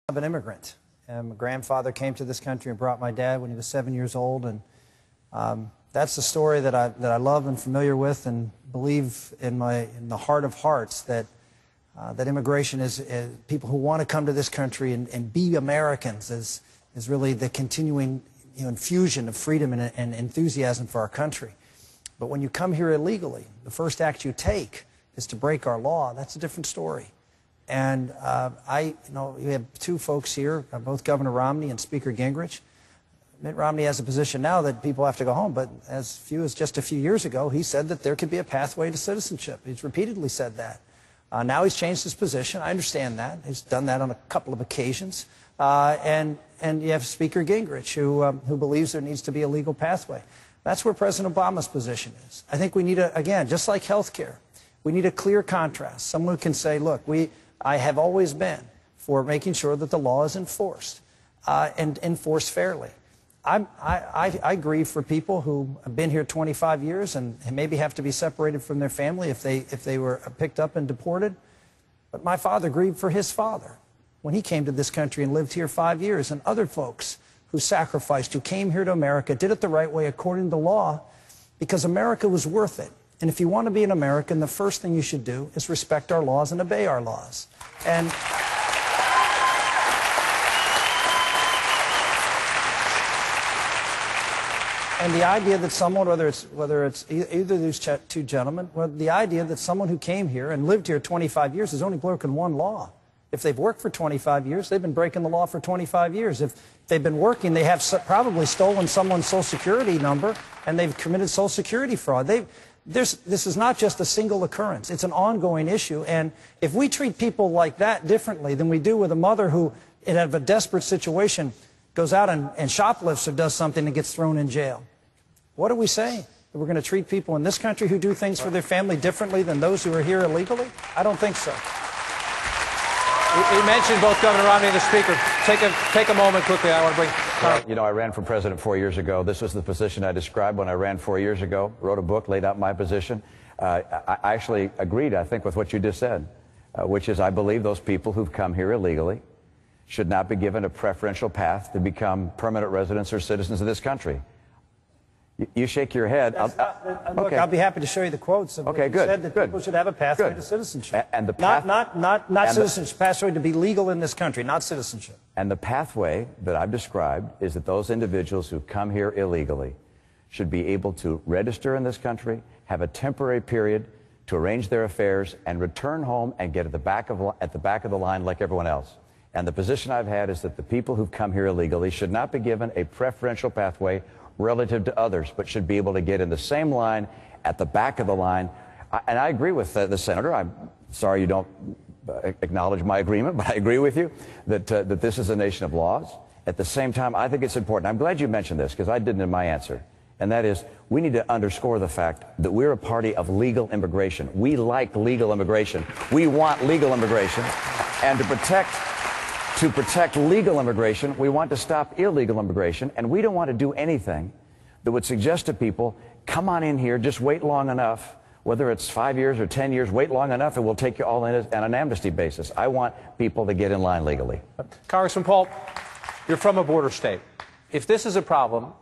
I'm an immigrant. And my grandfather came to this country and brought my dad when he was 7 years old, and that's the story that I love and familiar with, and believe in the heart of hearts that immigration is people who want to come to this country and be Americans is really the continuing infusion of freedom and enthusiasm for our country. But when you come here illegally, the first act you take is to break our law. That's a different story. And we have two folks here, both Governor Romney and Speaker Gingrich. Mitt Romney has a position now that people have to go home, but as few as just a few years ago, he said that there could be a pathway to citizenship. He's repeatedly said that. Now he's changed his position. I understand that. He's done that on a couple of occasions. And you have Speaker Gingrich, who believes there needs to be a legal pathway. That's where President Obama's position is. I think we need, again, just like health care, we need a clear contrast. Someone who can say, look, I have always been for making sure that the law is enforced and enforced fairly. I grieve for people who have been here 25 years and maybe have to be separated from their family if they were picked up and deported. But my father grieved for his father when he came to this country and lived here 5 years, and other folks who sacrificed, who came here to America, did it the right way according to law, because America was worth it. And if you want to be an American, the first thing you should do is respect our laws and obey our laws. And the idea that someone, whether it's either of these two gentlemen, the idea that someone who came here and lived here 25 years has only broken one law. If they've worked for 25 years, they've been breaking the law for 25 years. If they've been working, they have probably stolen someone's Social Security number, and they've committed Social Security fraud. This is not just a single occurrence. It's an ongoing issue. And if we treat people like that differently than we do with a mother who, in a desperate situation, goes out and shoplifts or does something and gets thrown in jail, what are we saying? That we're going to treat people in this country who do things for their family differently than those who are here illegally? I don't think so. You mentioned both Governor Romney and the Speaker. Take a moment quickly. I want to bring... Well, I ran for president 4 years ago. This was the position I described when I ran 4 years ago. Wrote a book, laid out my position. I actually agreed, I think, with what you just said, which is I believe those people who've come here illegally should not be given a preferential path to become permanent residents or citizens of this country. You shake your head. Look, I'll be happy to show you the quotes of what you said, that people should have a pathway to citizenship. And the not citizenship, pathway to be legal in this country, not citizenship. And the pathway that I've described is that those individuals who come here illegally should be able to register in this country, have a temporary period to arrange their affairs, and return home and get at the back of the line like everyone else. And the position I've had is that the people who've come here illegally should not be given a preferential pathway relative to others, but should be able to get in the same line at the back of the line. And I agree with the senator. I'm sorry you don't acknowledge my agreement, but I agree with you that this is a nation of laws. At the same time, I think it's important. I'm glad you mentioned this, because I didn't in my answer. And that is, we need to underscore the fact that we're a party of legal immigration. We like legal immigration. We want legal immigration. And to protect legal immigration, we want to stop illegal immigration, and we don't want to do anything that would suggest to people, come on in here, just wait long enough, whether it's 5 years or 10 years, wait long enough and we'll take you all in on an amnesty basis. I want people to get in line legally. Congressman Paul, you're from a border state. If this is a problem,